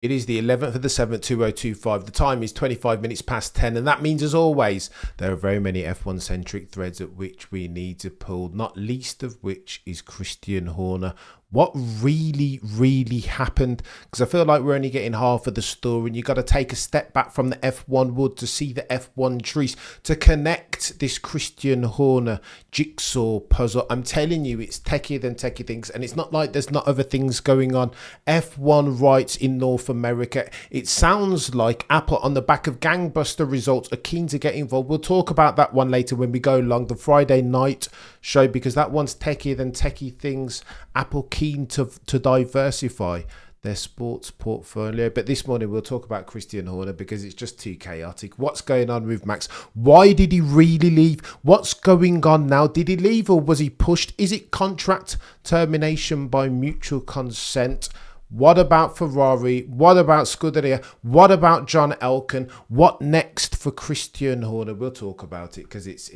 It is the 11th of the 7th, 2025. The time is 25 minutes past 10. And that means, as always, there are very many F1 centric threads at which we need to pull, not least of which is Christian Horner. What really happened? Because I feel like we're only getting half of the story, and you got to take a step back from the F1 wood to see the F1 trees to connect this Christian Horner jigsaw puzzle. I'm telling you, it's techier than techie things, and it's not like there's not other things going on. F1 rights in North America. It sounds like Apple, on the back of gangbuster results, are keen to get involved. We'll talk about that one later when we go along the Friday night show, because that one's techier than techie things. Apple keen to diversify their sports portfolio. But this morning we'll talk about Christian Horner because it's just too chaotic. What's going on with Max? Why did he really leave? What's going on now? Did he leave or was he pushed? Is it contract termination by mutual consent? What about Ferrari? What about Scuderia? What about John Elkann? What next for Christian Horner? We'll talk about it because it's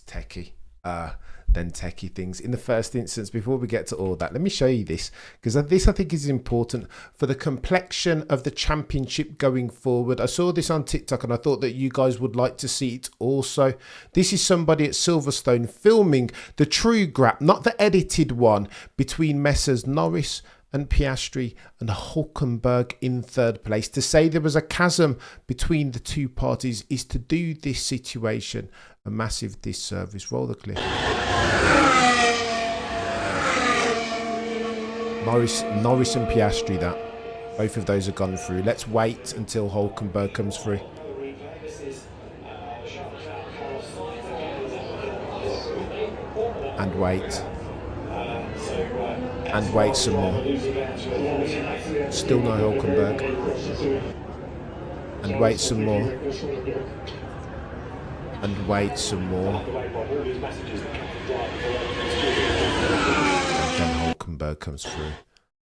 techie than techie things. In the first instance, before we get to all that, let me show you this, because this I think is important for the complexion of the championship going forward. I saw this on TikTok and I thought that you guys would like to see it also. This is somebody at Silverstone filming the true grap, not the edited one, between Messrs Norris and Piastri and Hulkenberg in third place. To say there was a chasm between the two parties is to do this situation a massive disservice. Roll the clip. Norris and Piastri, that. Both of those have gone through. Let's wait until Hulkenberg comes through. And wait. And wait some more. Still no Hulkenberg. And wait some more. And wait some more. And then Hulkenberg comes through.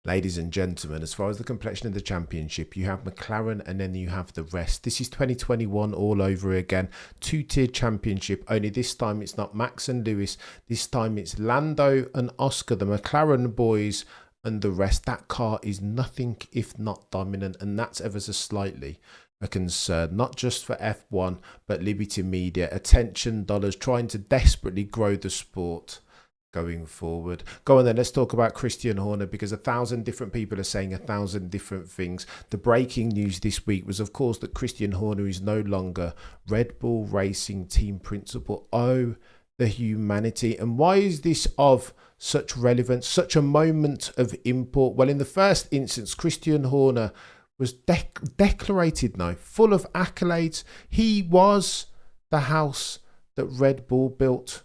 Ladies and gentlemen, as far as the complexion of the championship, you have McLaren and then you have the rest. This is 2021 all over again. Two-tiered championship, only this time it's not Max and Lewis. This time it's Lando and Oscar, the McLaren boys, and the rest. That car is nothing if not dominant, and that's ever so slightly a concern, not just for F1, but Liberty Media, attention dollars, trying to desperately grow the sport going forward. Go on then, let's talk about Christian Horner, because 1,000 different people are saying 1,000 different things. The breaking news this week was, of course, that Christian Horner is no longer Red Bull Racing team principal. Oh, the humanity. And why is this of such relevance, such a moment of import? Well, in the first instance, Christian Horner was declarated now, full of accolades. He was the house that Red Bull built.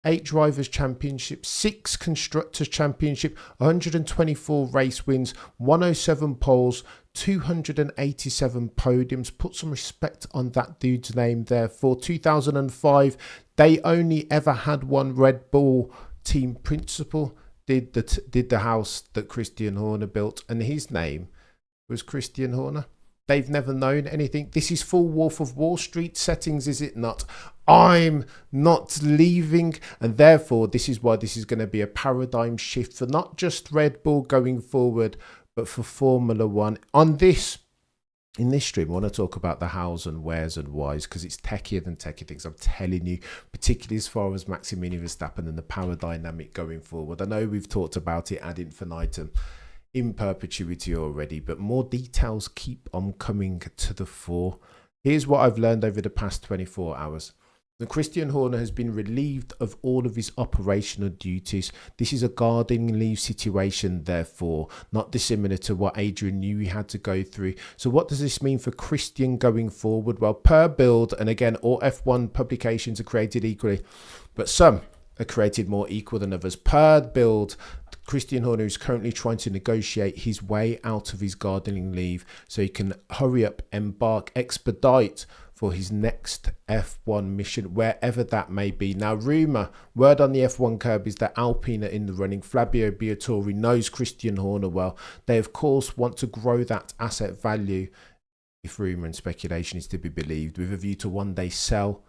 8 Drivers' Championship, 6 Constructors' Championship, 124 race wins, 107 poles, 287 podiums. Put some respect on that dude's name there. For 2005, they only ever had one Red Bull team principal, did the house that Christian Horner built, and his name was Christian Horner. They've never known anything. This is full Wolf of Wall Street settings, is it not? I'm not leaving. And therefore, this is why this is going to be a paradigm shift for not just Red Bull going forward, but for Formula One. In this stream, I want to talk about the hows and wheres and whys, because it's techier than techie things. I'm telling you, particularly as far as Maximilian Verstappen and the power dynamic going forward. I know we've talked about it ad infinitum in perpetuity already, but more details keep on coming to the fore. Here's what I've learned over the past 24 hours. The Christian Horner has been relieved of all of his operational duties. This is a gardening leave situation, therefore, not dissimilar to what Adrian knew he had to go through. So what does this mean for Christian going forward? Well, per build, and again, all F1 publications are created equally, but some are created more equal than others. Per build, Christian Horner is currently trying to negotiate his way out of his gardening leave so he can hurry up, embark, expedite for his next F1 mission, wherever that may be. Now, word on the F1 curb is that Alpine are in the running. Fabio Briatore knows Christian Horner well. They, of course, want to grow that asset value, if rumour and speculation is to be believed, with a view to one day sell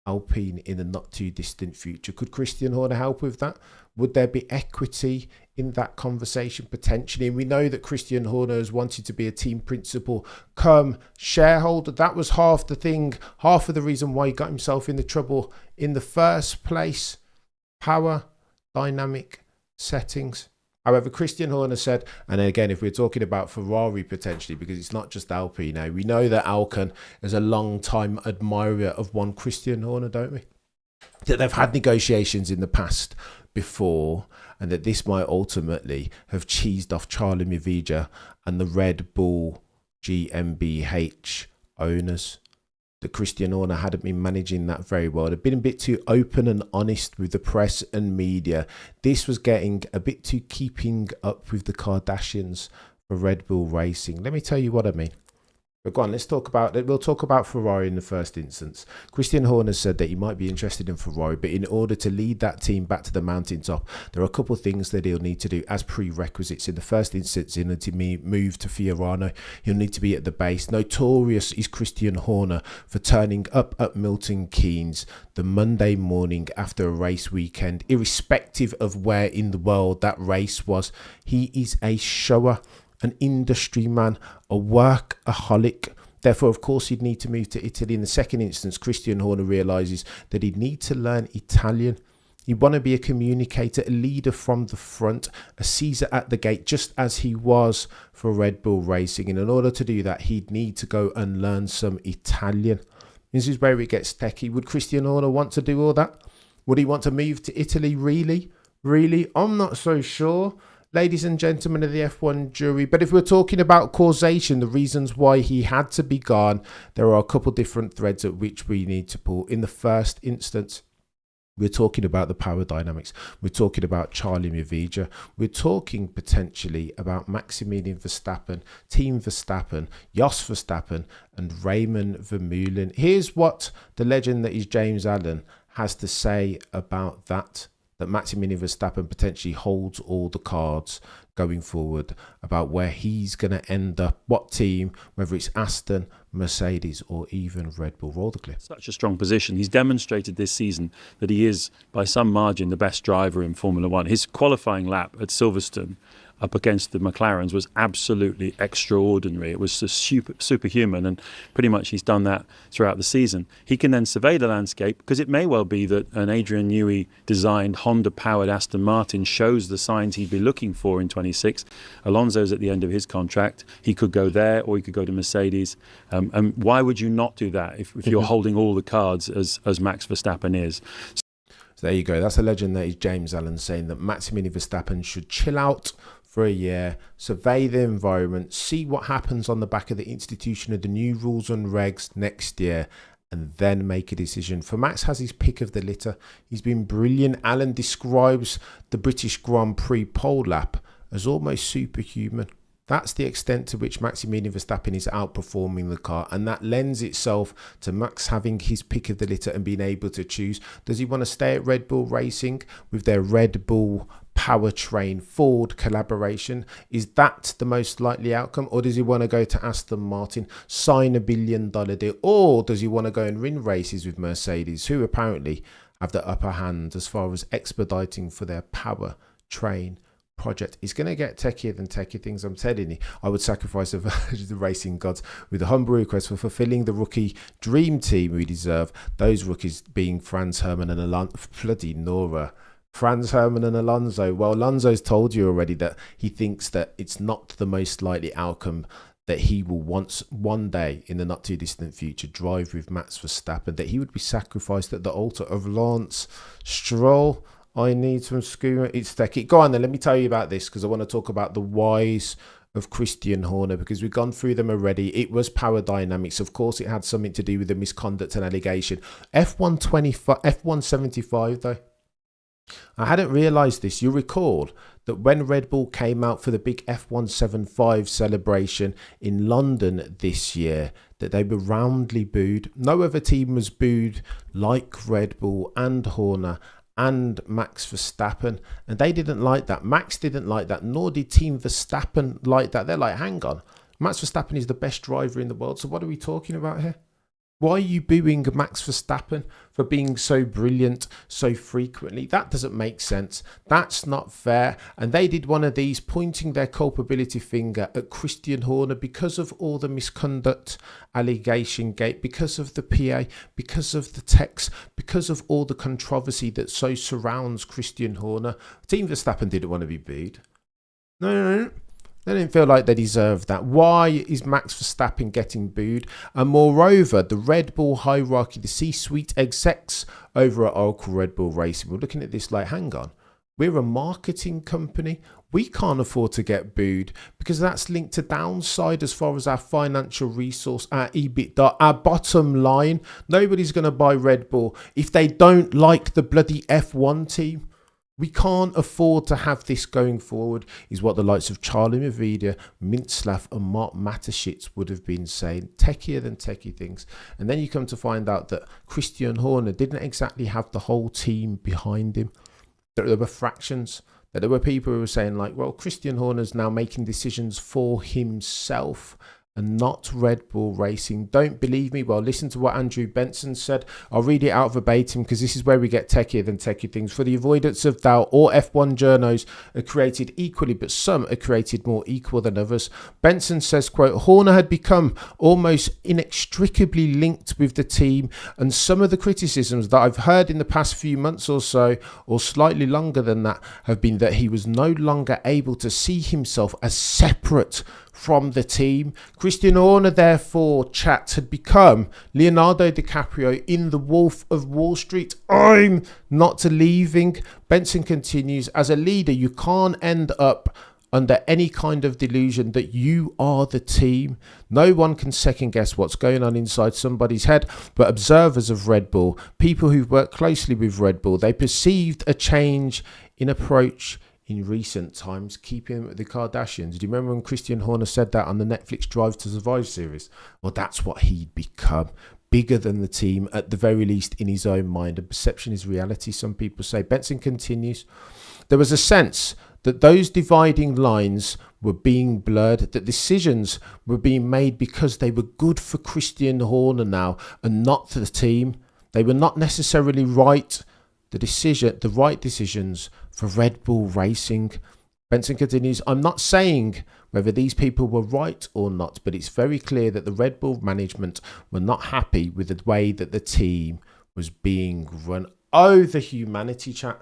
Alpine in the not too distant future. Could Christian Horner help with that? Would there be equity in that conversation potentially? And we know that Christian Horner has wanted to be a team principal come shareholder. That was half the thing, half of the reason why he got himself in the trouble in the first place. Power, dynamic settings. However, Christian Horner said, and again, if we're talking about Ferrari potentially, because it's not just Alpine now, we know that Alcon is a long-time admirer of one Christian Horner, don't we? That they've had negotiations in the past before, and that this might ultimately have cheesed off Charlie Mivija and the Red Bull GmbH owners. That Christian Horner hadn't been managing that very well. They'd been a bit too open and honest with the press and media. This was getting a bit too keeping up with the Kardashians for Red Bull Racing. Let me tell you what I mean. But go on, we'll talk about Ferrari in the first instance. Christian Horner said that he might be interested in Ferrari, but in order to lead that team back to the mountaintop, there are a couple of things that he'll need to do as prerequisites. In the first instance, he'll need to move to Fiorano. He'll need to be at the base. Notorious is Christian Horner for turning up at Milton Keynes the Monday morning after a race weekend, irrespective of where in the world that race was. He is a shower, an industry man, a workaholic. Therefore, of course, he'd need to move to Italy. In the second instance, Christian Horner realises that he'd need to learn Italian. He'd want to be a communicator, a leader from the front, a Caesar at the gate, just as he was for Red Bull Racing. And in order to do that, he'd need to go and learn some Italian. This is where it gets techie. Would Christian Horner want to do all that? Would he want to move to Italy? Really? I'm not so sure. Ladies and gentlemen of the F1 jury. But if we're talking about causation, the reasons why he had to be gone, there are a couple different threads at which we need to pull. In the first instance, we're talking about the power dynamics. We're talking about Charlie Mivija. We're talking potentially about Maximilian Verstappen, Team Verstappen, Jos Verstappen, and Raymond Vermeulen. Here's what the legend that is James Allen has to say about that Maximilian Verstappen potentially holds all the cards going forward about where he's going to end up, what team, whether it's Aston, Mercedes, or even Red Bull. Roll the clip. Such a strong position. He's demonstrated this season that he is, by some margin, the best driver in Formula One. His qualifying lap at Silverstone up against the McLarens was absolutely extraordinary. It was superhuman, and pretty much he's done that throughout the season. He can then survey the landscape, because it may well be that an Adrian Newey designed Honda-powered Aston Martin shows the signs he'd be looking for in 26. Alonso's at the end of his contract. He could go there, or he could go to Mercedes. And why would you not do that if you're holding all the cards as Max Verstappen is? So there you go. That's a legend that is James Allen saying that Maximilian Verstappen should chill out for a year, survey the environment, see what happens on the back of the institution of the new rules and regs next year, and then make a decision. For Max has his pick of the litter. He's been brilliant. Allen describes the British Grand Prix pole lap as almost superhuman. That's the extent to which Maximilian Verstappen is outperforming the car, and that lends itself to Max having his pick of the litter and being able to choose. Does he want to stay at Red Bull Racing with their Red Bull powertrain Ford collaboration? Is that the most likely outcome? Or does he want to go to Aston Martin, sign $1 billion deal? Or does he want to go and win races with Mercedes, who apparently have the upper hand as far as expediting for their powertrain project? Is going to get techier than techie things. I'm telling you, I would sacrifice the racing gods with a humble request for fulfilling the rookie dream team we deserve. Those rookies being Franz Hermann and Alonso. Bloody Nora. Franz Hermann and Alonso. Well, Alonso's told you already that he thinks that it's not the most likely outcome that he will one day in the not too distant future drive with Max Verstappen, that he would be sacrificed at the altar of Lance Stroll. I need some skooma. It's techie. Go on then, let me tell you about this, because I want to talk about the whys of Christian Horner, because we've gone through them already. It was power dynamics. Of course, it had something to do with the misconduct and allegation. F175 though. I hadn't realised this. You recall that when Red Bull came out for the big F175 celebration in London this year, that they were roundly booed. No other team was booed like Red Bull and Horner and Max Verstappen, and they didn't like that. Max didn't like that, nor did Team Verstappen like that. They're like, hang on, Max Verstappen is the best driver in the world, so what are we talking about here? Why are you booing Max Verstappen for being so brilliant so frequently? That doesn't make sense. That's not fair. And they did one of these, pointing their culpability finger at Christian Horner because of all the misconduct allegation gate, because of the PA, because of the text, because of all the controversy that so surrounds Christian Horner. Team Verstappen didn't want to be booed. No. They didn't feel like they deserved that. Why is Max Verstappen getting booed? And moreover, the Red Bull hierarchy, the C-suite execs over at Oracle Red Bull Racing, we're looking at this like, hang on, we're a marketing company. We can't afford to get booed because that's linked to downside as far as our financial resource, our EBITDA, our bottom line. Nobody's going to buy Red Bull if they don't like the bloody F1 team. We can't afford to have this going forward, is what the likes of Charlie Mavida, Mintzlaff and Mark Mateschitz would have been saying. Techier than techie things. And then you come to find out that Christian Horner didn't exactly have the whole team behind him. That there were fractions. That there were people who were saying like, well, Christian Horner's now making decisions for himself and not Red Bull Racing. Don't believe me? Well, listen to what Andrew Benson said. I'll read it out verbatim because this is where we get techier than techie things. For the avoidance of doubt, all F1 journos are created equally, but some are created more equal than others. Benson says, quote, Horner had become almost inextricably linked with the team, and some of the criticisms that I've heard in the past few months or so, or slightly longer than that, have been that he was no longer able to see himself as separate from the team. Christian Horner, therefore, chat, had become Leonardo DiCaprio in The Wolf of Wall Street. I'm not leaving. Benson continues, as a leader, you can't end up under any kind of delusion that you are the team. No one can second guess what's going on inside somebody's head, but observers of Red Bull, people who've worked closely with Red Bull, they perceived a change in approach in recent times, keeping with the Kardashians. Do you remember when Christian Horner said that on the Netflix Drive to Survive series? Well, that's what he'd become. Bigger than the team, at the very least in his own mind. And perception is reality, some people say. Benson continues, there was a sense that those dividing lines were being blurred, that decisions were being made because they were good for Christian Horner now and not for the team. They were not necessarily right. The right decisions for Red Bull Racing. Benson continues, I'm not saying whether these people were right or not, but it's very clear that the Red Bull management were not happy with the way that the team was being run. Oh, the humanity, chat.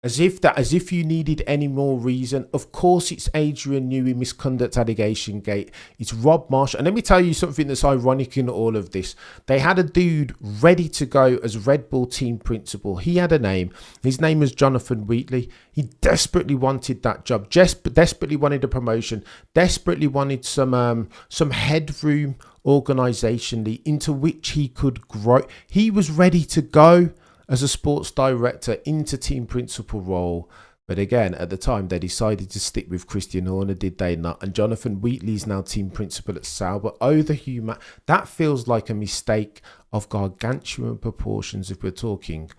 As if you needed any more reason. Of course, it's Adrian Newey misconduct allegation gate. It's Rob Marshall. And let me tell you something that's ironic in all of this. They had a dude ready to go as Red Bull team principal. He had a name. His name was Jonathan Wheatley. He desperately wanted that job. Desperately wanted a promotion. Desperately wanted some headroom organisationally into which he could grow. He was ready to go as a sports director into team principal role. But again, at the time, they decided to stick with Christian Horner, did they not? And Jonathan Wheatley is now team principal at Sauber. Oh, the human. That feels like a mistake of gargantuan proportions if we're talking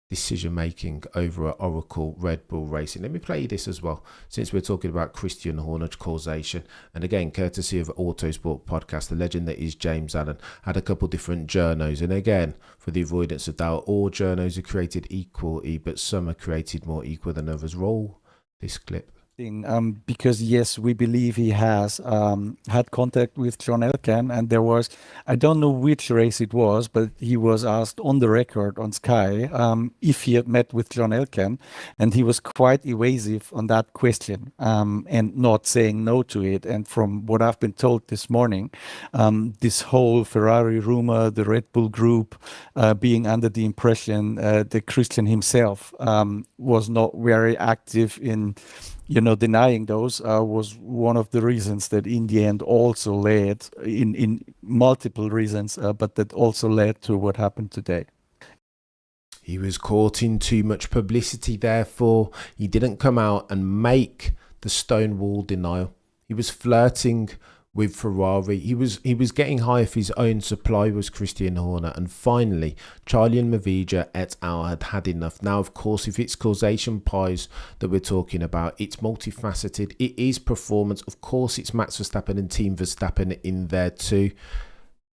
decision making over at Oracle Red Bull Racing. Let me play you this as well, since we're talking about Christian Horner causation. And again, courtesy of Autosport Podcast, the legend that is James Allen had a couple different journos. And again, for the avoidance of doubt, all journos are created equally, but some are created more equal than others. Roll this clip. Because yes, we believe he has had contact with John Elkann, and there was, I don't know which race it was, but he was asked on the record on Sky if he had met with John Elkann, and he was quite evasive on that question and not saying no to it. And from what I've been told this morning, this whole Ferrari rumor, the Red Bull group being under the impression that Christian himself was not very active in denying those was one of the reasons that in the end also led in multiple reasons, but that also led to what happened today. He was caught in too much publicity, therefore he didn't come out and make the stonewall denial. He was flirting with Ferrari. He was getting high off his own supply, was Christian Horner. And finally, Charlie and Mavija et al. had enough. Now, of course, if it's causation pies that we're talking about, it's multifaceted. It is performance. Of course, it's Max Verstappen and Team Verstappen in there too.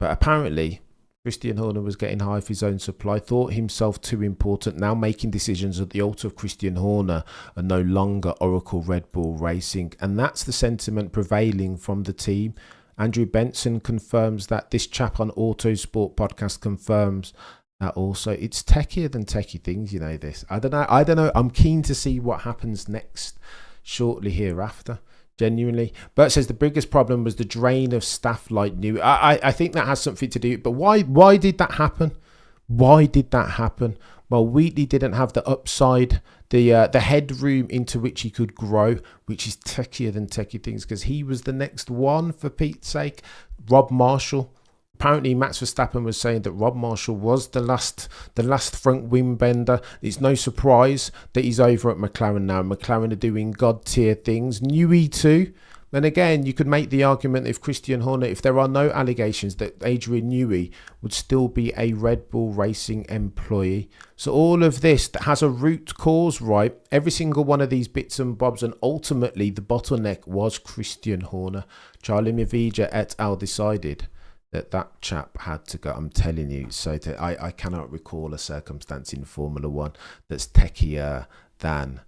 But apparently, Christian Horner was getting high for his own supply, thought himself too important, now making decisions at the altar of Christian Horner are no longer Oracle Red Bull Racing. And that's the sentiment prevailing from the team. Andrew Benson confirms that. This chap on Autosport podcast confirms that also. It's techier than techie things, you know this. I don't know. I'm keen to see what happens next, shortly hereafter. Genuinely. Bert says the biggest problem was the drain of staff like New. I think that has something to do. But why did that happen? Why did that happen? Well, Wheatley didn't have the upside, the headroom into which he could grow, which is techier than techie things, because he was the next one, for Pete's sake. Rob Marshall. Apparently, Max Verstappen was saying that Rob Marshall was the last front wing bender. It's no surprise that he's over at McLaren now. McLaren are doing god tier things. Newey too. Then again, you could make the argument if Christian Horner, if there are no allegations, that Adrian Newey would still be a Red Bull Racing employee. So all of this that has a root cause, right? Every single one of these bits and bobs, and ultimately the bottleneck was Christian Horner. Charlie Mavija et al. Decided that chap had to go. I'm telling you. So I cannot recall a circumstance in Formula One that's techier than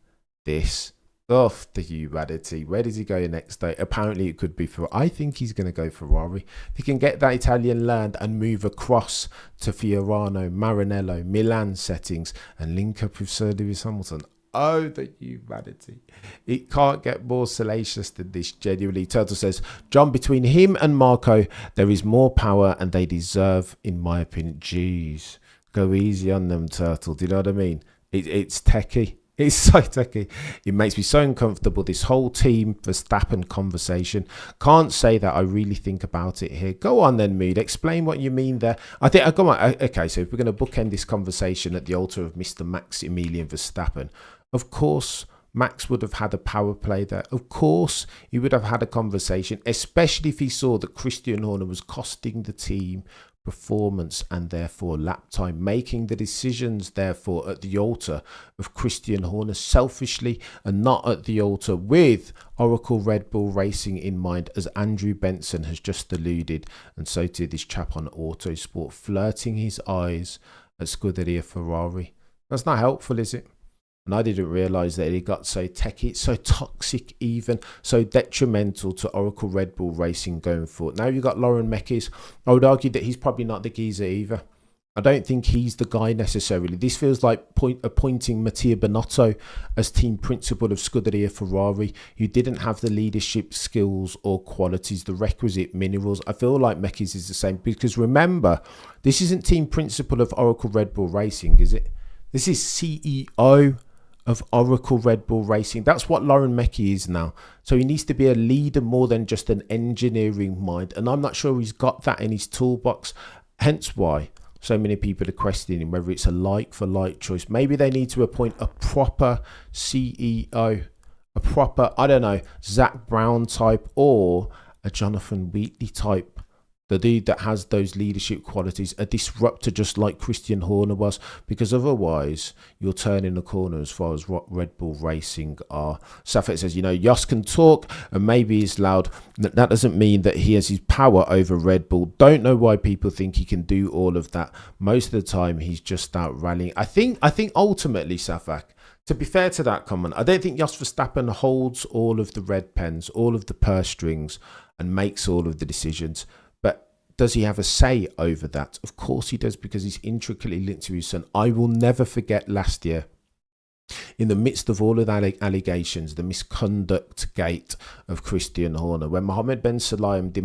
this. Oh, the humanity. Where does he go next day? Apparently it could be for. I think he's going to go Ferrari. If he can get that Italian land and move across to Fiorano, Maranello, Milan settings and link up with Sir Lewis Hamilton. Oh, the humanity. It can't get more salacious than this, genuinely. Turtle says, John, between him and Marco, there is more power and they deserve, in my opinion. Jeez, go easy on them, Turtle. Do you know what I mean? It's techie. It's so techie. It makes me so uncomfortable. This whole team Verstappen conversation. Can't say that I really think about it here. Go on then, Mood. Explain what you mean there. I think. Go on. Okay, so if we're going to bookend this conversation at the altar of Mr. Maximilian Verstappen, of course, Max would have had a power play there. Of course, he would have had a conversation, especially if he saw that Christian Horner was costing the team performance and therefore lap time, making the decisions therefore at the altar of Christian Horner selfishly and not at the altar with Oracle Red Bull Racing in mind, as Andrew Benson has just alluded, and so too this chap on Autosport, flirting his eyes at Scuderia Ferrari. That's not helpful, is it? And I didn't realise that it got so techy, so toxic even, so detrimental to Oracle Red Bull Racing going forward. Now you've got Lauren Mekies. I would argue that he's probably not the geezer either. I don't think he's the guy necessarily. This feels like appointing Mattia Binotto as team principal of Scuderia Ferrari, who didn't have the leadership skills or qualities, the requisite minerals. I feel like Mekies is the same, because remember, this isn't team principal of Oracle Red Bull Racing, is it? This is CEO of Oracle Red Bull Racing. That's what Lauren Meckie is now. So he needs to be a leader more than just an engineering mind. And I'm not sure he's got that in his toolbox. Hence why so many people are questioning whether it's a like for like choice. Maybe they need to appoint a proper CEO, a proper, I don't know, Zach Brown type or a Jonathan Wheatley type. The dude that has those leadership qualities, a disruptor just like Christian Horner was, because otherwise you're turning a corner as far as what Red Bull Racing are. Safet says, Jos can talk and maybe he's loud. That doesn't mean that he has his power over Red Bull. Don't know why people think he can do all of that. Most of the time he's just out rallying. I think ultimately, Safak, to be fair to that comment, I don't think Jos Verstappen holds all of the red pens, all of the purse strings, and makes all of the decisions. Does he have a say over that? Of course he does, because he's intricately linked to his son. I will never forget last year, in the midst of all of the allegations, the misconduct gate of Christian Horner, when Mohammed Ben Sulayem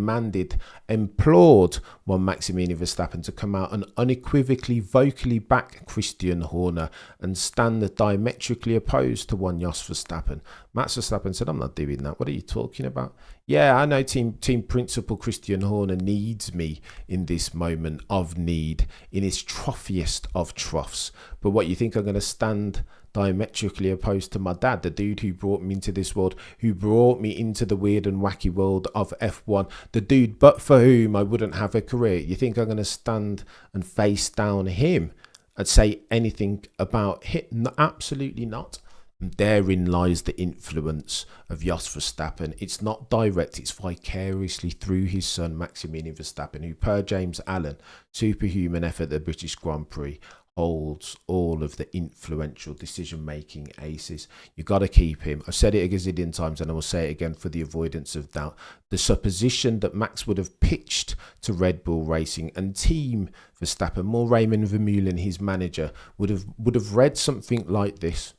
implored one Maximilian Verstappen to come out and unequivocally, vocally back Christian Horner and stand diametrically opposed to one Jos Verstappen. Max Verstappen said, I'm not doing that. What are you talking about? Yeah, I know team principal Christian Horner needs me in this moment of need, in his trophiest of troughs. But what, you think I'm going to stand diametrically opposed to my dad, the dude who brought me into this world, who brought me into the weird and wacky world of F1, the dude but for whom I wouldn't have a career? You think I'm going to stand and face down him and say anything about him? No, absolutely not. And therein lies the influence of Jos Verstappen. It's not direct, it's vicariously through his son Maximilian Verstappen, who, per James Allen, superhuman effort at the British Grand Prix, holds all of the influential decision-making aces. You got to keep him. I've said it a gazillion times and I will say it again for the avoidance of doubt. The supposition that Max would have pitched to Red Bull Racing and Team Verstappen, more Raymond Vermeulen, his manager, would have read something like this: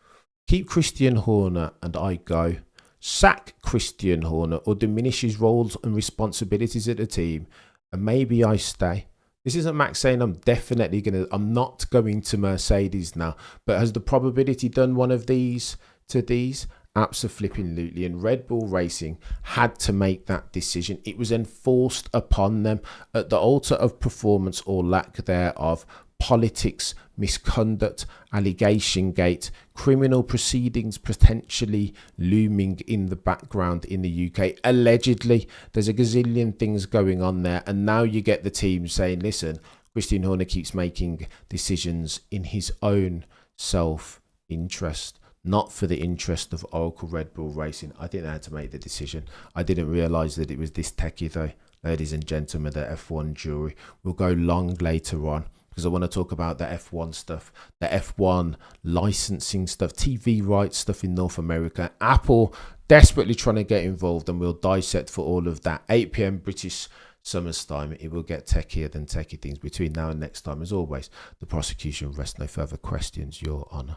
keep Christian Horner and I go. Sack Christian Horner or diminish his roles and responsibilities at the team and maybe I stay. This isn't Max saying I'm not going to Mercedes now, but has the probability done one of these to these? Absolutely. And Red Bull Racing had to make that decision. It was enforced upon them at the altar of performance or lack thereof. Politics, misconduct, allegation gate, criminal proceedings potentially looming in the background in the UK. Allegedly, there's a gazillion things going on there. And now you get the team saying, listen, Christian Horner keeps making decisions in his own self-interest, not for the interest of Oracle Red Bull Racing. I didn't know how to make the decision. I didn't realise that it was this techie though. Ladies and gentlemen, the F1 jury will go long later on, because I want to talk about the F1 stuff, the F1 licensing stuff, TV rights stuff in North America. Apple desperately trying to get involved, and we'll dissect for all of that. 8 p.m. British summer's time. It will get techier than techie things between now and next time. As always, the prosecution rests no further questions, Your Honour.